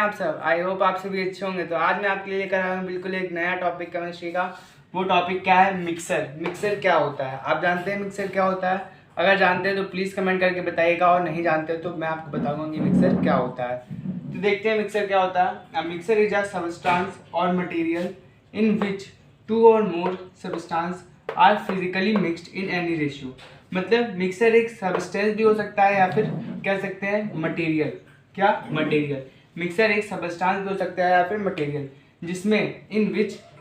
आप सब? I hope आप सभी अच्छे होंगे। तो आज मैं आपके लिए लेकर आया हूँ बिल्कुल एक नया टॉपिक केमिस्ट्री का। वो टॉपिक क्या है? मिक्सर। मिक्सर क्या होता है? आप जानते हैं मिक्सर क्या होता है? अगर जानते हैं तो प्लीज़ कमेंट करके बताइएगा, और नहीं जानते तो मैं आपको बताऊंगा कि मिक्सर क्या होता है। तो देखते हैं मिक्सर क्या होता है। Mixture is a substance or material in which two or more substances are physically mixed in any ratio. मतलब मिक्सर एक सबस्टेंस भी हो सकता है या फिर कह सकते हैं मटेरियल। क्या? मटेरियल। मिक्सर एक सबस्टांस भी हो सकता है या फिर मटेरियल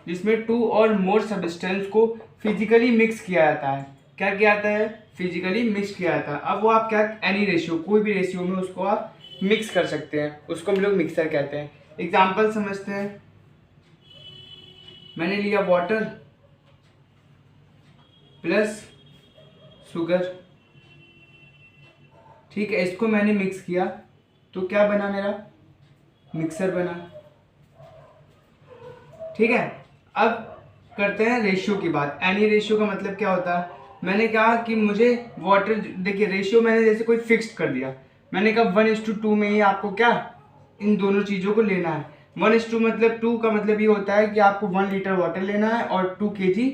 जिसमें टू और मोर सबस्टेंस को फिजिकली मिक्स किया जाता है। क्या किया जाता है? फिजिकली मिक्स किया जाता है। अब वो आप क्या, एनी रेशियो, कोई भी रेशियो में उसको आप मिक्स कर सकते हैं, उसको हम लोग मिक्सर कहते हैं। एग्जाम्पल समझते हैं। मैंने लिया वाटर प्लस शुगर, ठीक है, इसको मैंने मिक्स किया तो क्या बना? मेरा मिक्सर बना। ठीक है, अब करते हैं रेशियो की बात। एनी रेशियो का मतलब क्या होता है? मैंने कहा कि मुझे वाटर, देखिए रेशियो मैंने जैसे कोई फिक्स्ड कर दिया। मैंने कहा 1:2 में ही आपको क्या, इन दोनों चीज़ों को लेना है। 1:2 मतलब 2 का मतलब ये होता है कि आपको 1 लीटर वाटर लेना है और 2 kg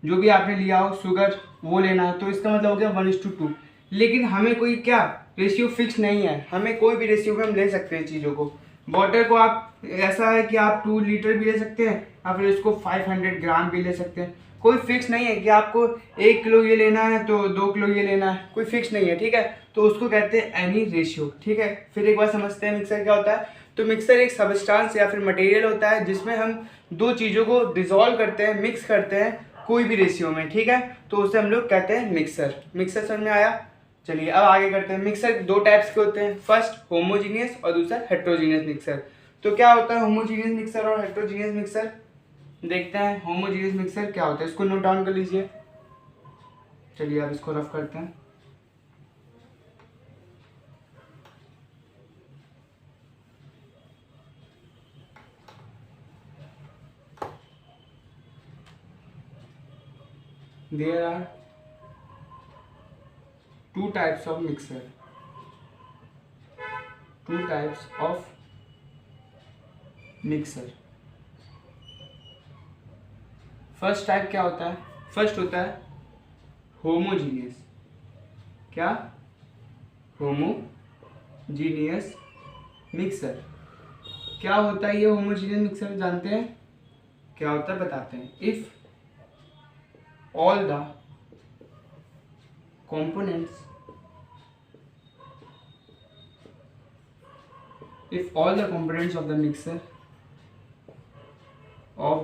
जो भी आपने लिया हो शुगर वो लेना है। तो इसका मतलब हो गया 1:2। लेकिन हमें कोई क्या रेशियो फिक्स नहीं है, हमें कोई भी रेशियो में हम ले सकते हैं चीज़ों को। वाटर को आप ऐसा है कि आप 2 लीटर भी ले सकते हैं या फिर इसको 500 ग्राम भी ले सकते हैं। कोई फिक्स नहीं है कि आपको 1 किलो ये लेना है तो 2 किलो ये लेना है, कोई फिक्स नहीं है। ठीक है, तो उसको कहते हैं एनी रेशियो। ठीक है, फिर एक बार समझते हैं मिक्सर क्या होता है। तो मिक्सर एक सबस्टांस या फिर मटेरियल होता है जिसमें हम दो चीज़ों को डिजोल्व करते हैं, मिक्स करते हैं कोई भी रेशियो में। ठीक है, तो उसे हम लोग कहते हैं मिक्सर। मिक्सर समझ में आया? चलिए अब आगे करते हैं। मिक्सर दो टाइप्स के होते हैं, फर्स्ट होमोजीनियस और दूसरा हेट्रोजीनियस मिक्सर। तो क्या होता है होमोजीनियस मिक्सर और हेट्रोजीनियस मिक्सर? देखते हैं होमोजीनियस मिक्सर क्या होता है, इसको नोट डाउन कर लीजिए। चलिए अब इसको रफ करते हैं। There are two types of mixer. Two types of mixer. First type क्या होता है? फर्स्ट होता है होमोजीनियस। क्या? Homogeneous mixer. क्या होता है ये होमोजीनियस मिक्सर? जानते हैं क्या होता है? बताते हैं। If all the components of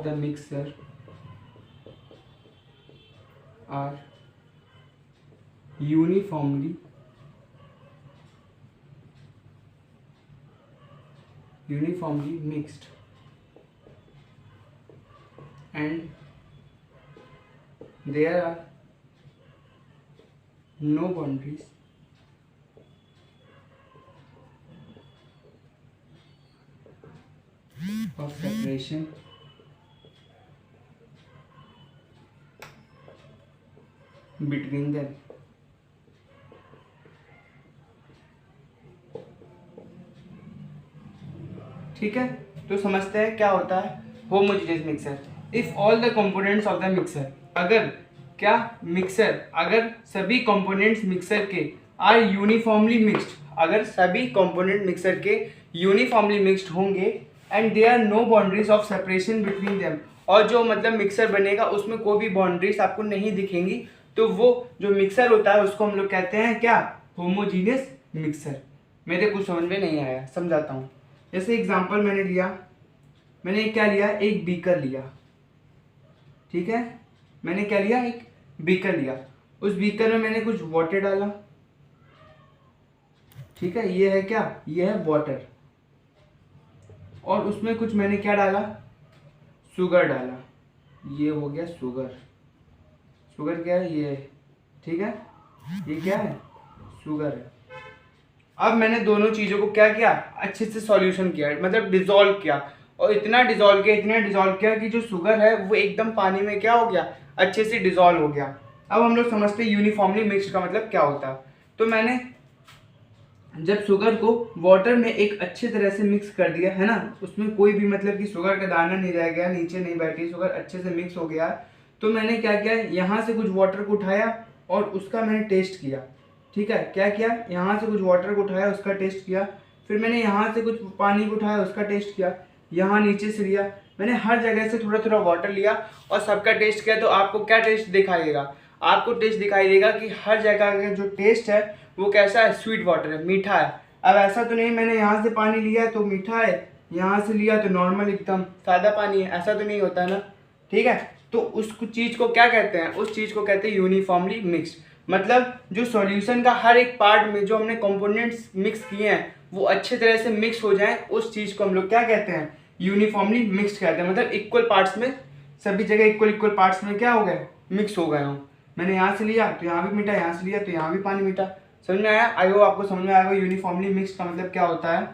the mixer are uniformly mixed and there are no boundaries of separation between them. ठीक है, तो समझते हैं क्या होता है homogeneous mixture. If all the components of the mixture, अगर क्या मिक्सर, अगर सभी कंपोनेंट्स मिक्सर के आर यूनिफॉर्मली मिक्स्ड, अगर सभी कंपोनेंट मिक्सर के यूनिफॉर्मली मिक्स्ड होंगे and there are no boundaries of separation between them, और जो मतलब मिक्सर बनेगा उसमें कोई भी बाउंड्रीज आपको नहीं दिखेंगी, तो वो जो मिक्सर होता है उसको हम लोग कहते हैं क्या? Homogeneous mixer. मेरे कुछ समझ में नहीं आया, समझाता हूँ। जैसे एग्जांपल मैंने क्या लिया? एक बीकर लिया। ठीक है, मैंने क्या लिया? एक बीकर लिया। उस बीकर में मैंने कुछ वाटर डाला। ठीक है, ये है क्या? ये है वाटर। और उसमें कुछ मैंने क्या डाला? शुगर डाला। ये हो गया शुगर। शुगर क्या है? ये। ठीक है, ये क्या है? शुगर है। अब मैंने दोनों चीज़ों को क्या किया? अच्छे से सॉल्यूशन किया, मतलब डिजोल्व किया। और इतना डिजोल्व किया कि जो शुगर है वो एकदम पानी में क्या हो गया? अच्छे से डिजोल्व हो गया। अब हम लोग समझते हैं यूनिफॉर्मली मिक्स्ड का मतलब क्या होता है। तो मैंने जब शुगर को वाटर में एक अच्छी तरह से मिक्स कर दिया है ना, उसमें कोई भी मतलब कि शुगर का दाना नहीं रह गया, नीचे नहीं बैठी, शुगर अच्छे से मिक्स हो गया, तो मैंने क्या किया, यहाँ से कुछ वाटर को उठाया और उसका मैंने टेस्ट किया। ठीक है, क्या किया, यहाँ से कुछ वाटर को उठाया, उसका टेस्ट किया, फिर मैंने यहाँ से कुछ पानी को उठाया, उसका टेस्ट किया, यहाँ नीचे से लिया, मैंने हर जगह से थोड़ा थोड़ा वाटर लिया और सबका टेस्ट किया। तो आपको क्या टेस्ट दिखाई आपको टेस्ट दिखाई देगा कि हर जगह का जो टेस्ट है वो कैसा है, स्वीट वाटर है, मीठा है। अब ऐसा तो नहीं मैंने यहाँ से पानी लिया तो मीठा है, यहाँ से लिया तो नॉर्मल एकदम सादा पानी है, ऐसा तो नहीं होता है ना। ठीक है, तो उस चीज़ को क्या कहते हैं, उस चीज़ को कहते हैं यूनिफॉर्मली मिक्स्ड। मतलब जो सॉल्यूशन का हर एक पार्ट में जो हमने कंपोनेंट्स मिक्स किए हैं वो अच्छे तरह से मिक्स हो जाएं, उस चीज़ को हम लोग क्या कहते हैं, यूनिफॉर्मली मिक्स्ड कहते हैं। मतलब इक्वल पार्ट्स में, सभी जगह इक्वल पार्ट्स में क्या हो गए, मिक्स हो गए हों। मैंने यहाँ से लिया तो यहाँ भी मीठा, यहाँ से लिया तो यहाँ भी पानी मीठा। समझ में आया? आई होप आपको समझ में आएगा यूनिफॉर्मली मिक्स्ड का मतलब क्या होता है।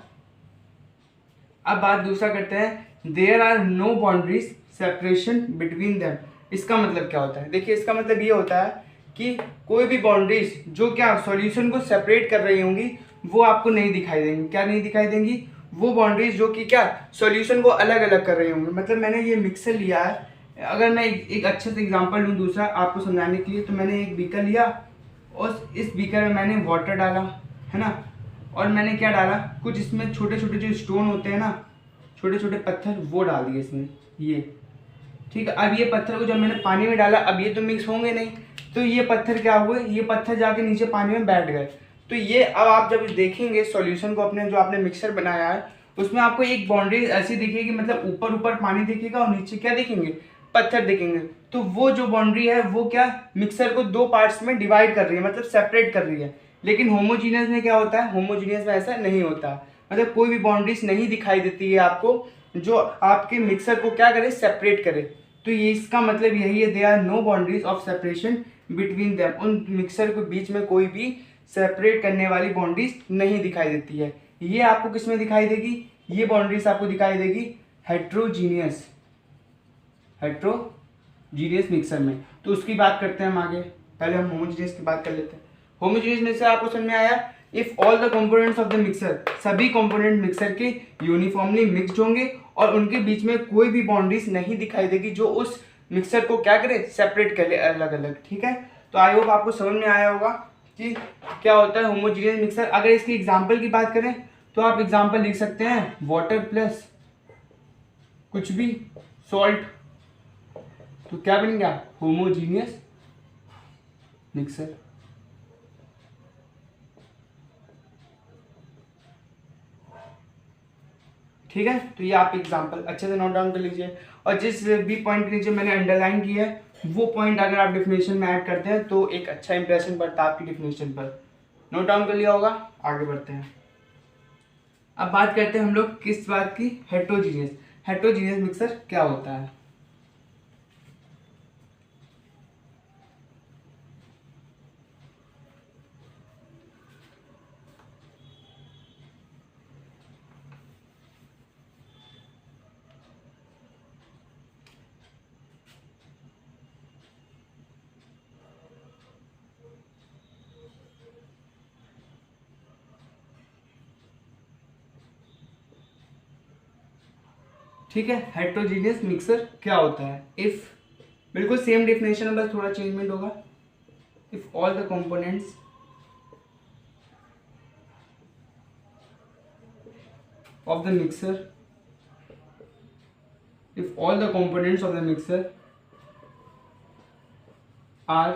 अब बात दूसरा करते हैं, there are no boundaries separation between them. इसका मतलब क्या होता है? देखिए, इसका मतलब ये होता है कि कोई भी बाउंड्रीज जो क्या सॉल्यूशन को सेपरेट कर रही होंगी वो आपको नहीं दिखाई देंगी। क्या नहीं दिखाई देंगी? वो बाउंड्रीज जो कि क्या सॉल्यूशन को अलग अलग कर रही होंगी। मतलब मैंने ये मिक्सर लिया है, अगर मैं एक अच्छे से एग्जांपल लूँ दूसरा आपको समझाने के लिए, तो मैंने एक बीकर लिया और इस बीकर में मैंने वाटर डाला, है ना, और मैंने क्या डाला, कुछ इसमें छोटे छोटे जो स्टोन होते हैं ना, छोटे छोटे पत्थर, वो डाल दिए इसमें, ये। ठीक है, अब ये पत्थर को जब मैंने पानी में डाला, अब ये तो मिक्स होंगे नहीं, तो ये पत्थर क्या हुए, ये पत्थर जाके नीचे पानी में बैठ गए। तो ये अब आप जब देखेंगे सॉल्यूशन को, अपने जो आपने मिक्सर बनाया है उसमें आपको एक बाउंड्री ऐसी दिखेगी, मतलब ऊपर ऊपर पानी दिखेगा और नीचे क्या दिखेंगे, पत्थर दिखेंगे। तो वो जो बाउंड्री है वो क्या मिक्सर को दो पार्ट्स में डिवाइड कर रही है, मतलब सेपरेट कर रही है। लेकिन होमोजीनियस में क्या होता है, होमोजीनियस में ऐसा नहीं होता, मतलब कोई भी बाउंड्रीज नहीं दिखाई देती है आपको जो आपके मिक्सर को क्या करे, सेपरेट करे। तो ये इसका मतलब यही है, they are no boundaries of separation between them. उन मिक्सर के बीच में कोई भी सेपरेट करने वाली बाउंड्रीज नहीं दिखाई देती है। ये आपको किस में दिखाई देगी, ये बाउंड्रीज आपको दिखाई देगी हेट्रोजीनियस, हेट्रोजीनियस मिक्सर में। तो उसकी बात करते हैं हम आगे, पहले हम होमोजीनियस की बात कर लेते हैं। होमोजीनियस मिक्सर आपको समझ में आया, if all the components of the mixer, सभी कंपोनेंट मिक्सर के यूनिफॉर्मली मिक्स्ड होंगे और उनके बीच में कोई भी बाउंड्रीज नहीं दिखाई देगी जो उस मिक्सर को क्या करे, सेपरेट करे अलग अलग। ठीक है, तो आई होप आपको समझ में आया होगा कि क्या होता है होमोजीनियस मिक्सर। अगर इसकी एग्जांपल की बात करें तो आप एग्जांपल लिख सकते हैं, वाटर प्लस कुछ भी सॉल्ट, तो क्या बन गया, होमोजीनियस मिक्सर। ठीक है, तो ये आप एग्जांपल अच्छे से नोट डाउन कर लीजिए, और जिस भी पॉइंट के नीचे मैंने अंडरलाइन किया है वो पॉइंट अगर आप डिफिनेशन में ऐड करते हैं तो एक अच्छा इंप्रेशन पड़ता है आपकी डिफिनेशन पर। नोट डाउन कर लिया होगा, आगे बढ़ते हैं। अब बात करते हैं हम लोग किस बात की, हेट्रोजीनियस। हेट्रोजीनियस मिक्सर क्या होता है? ठीक है, हेट्रोजीनियस मिक्सर क्या होता है, इफ, बिल्कुल सेम डेफिनेशन है, बस थोड़ा चेंजमेंट होगा। If all the components of the mixer, if all the components of the mixer are,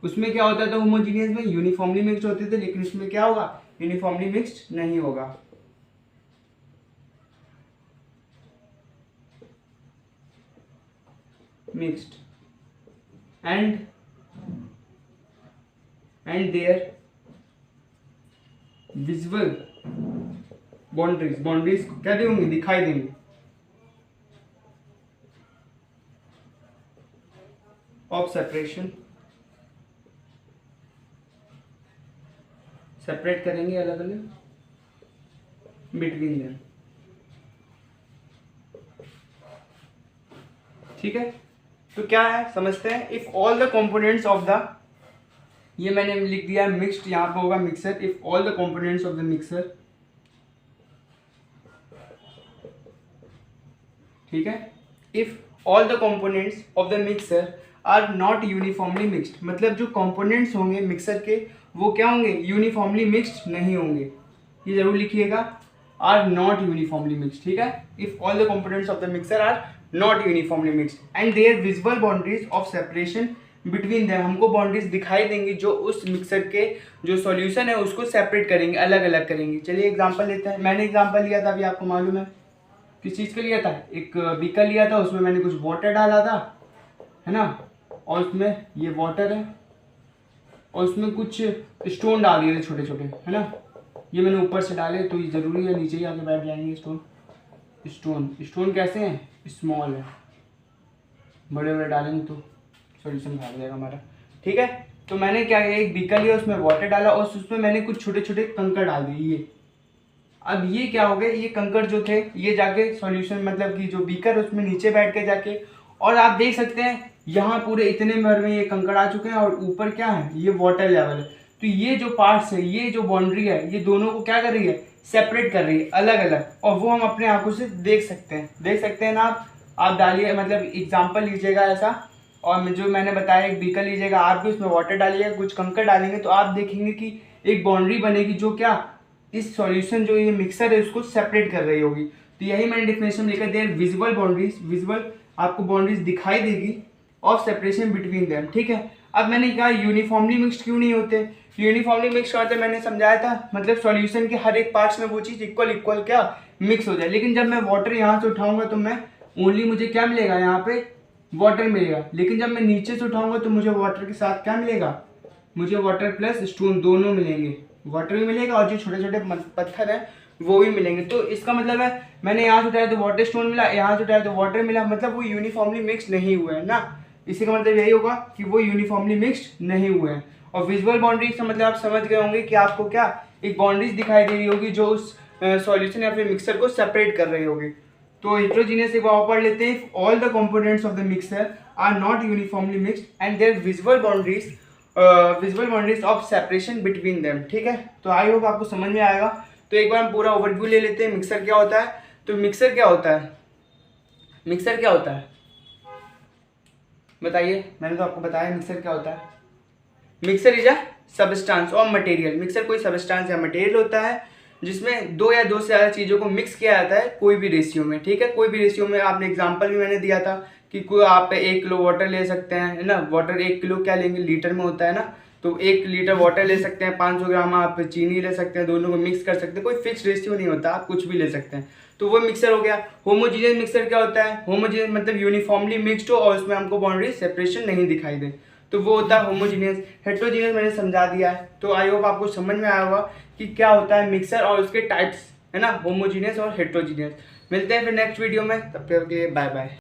उसमें क्या होता था होमोजीनियस में, यूनिफॉर्मली मिक्स्ड होते थे, लेकिन इसमें क्या होगा, यूनिफॉर्मली मिक्स्ड नहीं होगा। Mixed and there visual boundaries क्या देंगे, दिखाई देंगे, ऑफ सेपरेशन, सेपरेट करेंगे अलग अलग, बिटवीन देम। ठीक है, तो क्या है समझते हैं, if all the components of the, ये मैंने लिख दिया मिक्स्ड, यहाँ पर होगा mixture. If all the components of the mixture, ठीक है, if all the components of the mixture are not uniformly mixed, मतलब जो कंपोनेंट्स होंगे मिक्सर के वो क्या होंगे, यूनिफॉर्मली मिक्स्ड नहीं होंगे। ये जरूर लिखिएगा, आर नॉट यूनिफॉर्मली मिक्स्ड, ठीक है। If all the components of the mixture are not uniformly mixed and there visible boundaries of separation between them, हमको बाउंड्रीज दिखाई देंगी जो उस मिक्सर के जो सॉल्यूशन है उसको सेपरेट करेंगे, अलग अलग करेंगे। चलिए एग्जांपल लेते हैं। मैंने एग्जांपल लिया था, अभी आपको मालूम है किस चीज़ का लिया था, एक बीकर लिया था, उसमें मैंने कुछ वाटर डाला था, है ना, और उसमें ये वाटर है और उसमें कुछ स्टोन डाल दिए थे छोटे छोटे, है ना, ये मैंने ऊपर से डाले, तो ये ज़रूरी है नीचे ही आके बैठ जाएंगे स्टोन। स्टोन कैसे हैं, स्मॉल है, बड़े बड़े डालेंगे तो सॉल्यूशन खराब हो जाएगा हमारा, ठीक है। तो मैंने क्या किया, एक बीकर लिया, उसमें वाटर डाला और उसमें मैंने कुछ छोटे छोटे कंकड़ डाल दिए। ये अब ये क्या हो गया, ये कंकड़ जो थे ये जाके सॉल्यूशन मतलब कि जो बीकर उसमें नीचे बैठ के जाके, और आप देख सकते हैं यहाँ पूरे इतने भर में ये कंकड़ आ चुके हैं और ऊपर क्या है, ये वाटर लेवल है। तो ये जो पार्ट्स है, ये जो बाउंड्री है, ये दोनों को क्या कर रही है, सेपरेट कर रही है अलग अलग, और वो हम अपने आंखों से देख सकते हैं ना। आप डालिए, मतलब एग्जाम्पल लीजिएगा ऐसा, और जो मैंने बताया एक बीकर लीजिएगा, आप भी उसमें वाटर डालिएगा, कुछ कंकड़ डालेंगे, तो आप देखेंगे कि एक बाउंड्री बनेगी जो क्या इस सॉल्यूशन जो ये मिक्सर है उसको सेपरेट कर रही होगी। तो यही मैंने डिफिनेशन लिखा, देयर विजिबल बाउंड्रीज, विजिबल आपको बाउंड्रीज दिखाई देगी ऑफ सेपरेशन बिटवीन देम, ठीक है। अब मैंने कहा यूनिफॉर्मली मिक्स्ड क्यों नहीं होते, यूनिफॉर्मली मिक्स होते मैंने समझाया था, मतलब सॉल्यूशन के हर एक पार्ट्स में वो चीज़ इक्वल क्या मिक्स हो जाए। लेकिन जब मैं वाटर यहाँ से उठाऊंगा तो मैं ओनली मुझे क्या मिलेगा, यहाँ पे वाटर मिलेगा, लेकिन जब मैं नीचे से उठाऊंगा तो मुझे वाटर के साथ क्या मिलेगा, मुझे वाटर प्लस स्टोन दोनों मिलेंगे, वाटर भी मिलेगा और जो छोटे छोटे पत्थर हैं वो भी मिलेंगे। तो इसका मतलब है मैंने यहाँ से उठाया तो वाटर स्टोन मिला, यहाँ से उठाया तो वाटर मिला, मतलब वो यूनिफॉर्मली मिक्स नहीं हुए हैं ना। इसी का मतलब यही होगा कि वो यूनिफॉर्मली मिक्स्ड नहीं हुए हैं। और विजुअल बाउंड्रीज का मतलब आप समझ गए होंगे कि आपको क्या एक बाउंड्रीज दिखाई दे रही होगी जो उस सॉल्यूशन या फिर मिक्सर को सेपरेट कर रही होगी। तो हेटेरोजेनियस एक बार पढ़ लेते हैं, all the components of the mixture are not uniformly mixed and there visual boundaries of separation between them, ठीक है। तो आई होप आपको समझ में आएगा। तो एक बार हम पूरा ओवरव्यू ले लेते हैं, मिक्सर क्या होता है। तो मिक्सर क्या होता है, बताइए, मैंने तो आपको बताया मिक्सर क्या होता है। Mixture is a substance or material, mixer कोई सबस्टांस या मटेरियल होता है जिसमें दो या दो से ज़्यादा चीज़ों को मिक्स किया जाता है कोई भी रेशियो में, ठीक है। कोई भी रेशियो में, आपने एग्जांपल भी मैंने दिया था कि कोई आप 1 किलो वाटर ले सकते हैं, है ना, वाटर 1 किलो क्या लेंगे, लीटर में होता है ना, तो 1 लीटर वाटर ले सकते हैं, 500 ग्राम आप चीनी ले सकते हैं, दोनों को मिक्स कर सकते हैं, कोई फिक्स रेशियो नहीं होता, आप कुछ भी ले सकते हैं, तो वो मिक्सर हो गया। होमोजीनियस मिक्सर क्या होता है, होमोजीनियस मतलब यूनिफॉर्मली मिक्स्ड हो और उसमें हमको बाउंड्री सेपरेशन नहीं दिखाई दे, तो वो होता है होमोजीनियस। हेटेरोजीनियस मैंने समझा दिया है, तो आई होप आपको समझ में आया होगा कि क्या होता है मिक्सर और उसके टाइप्स, है ना, होमोजीनियस और हेटेरोजीनियस। मिलते हैं फिर नेक्स्ट वीडियो में, तब तक के लिए बाय बाय।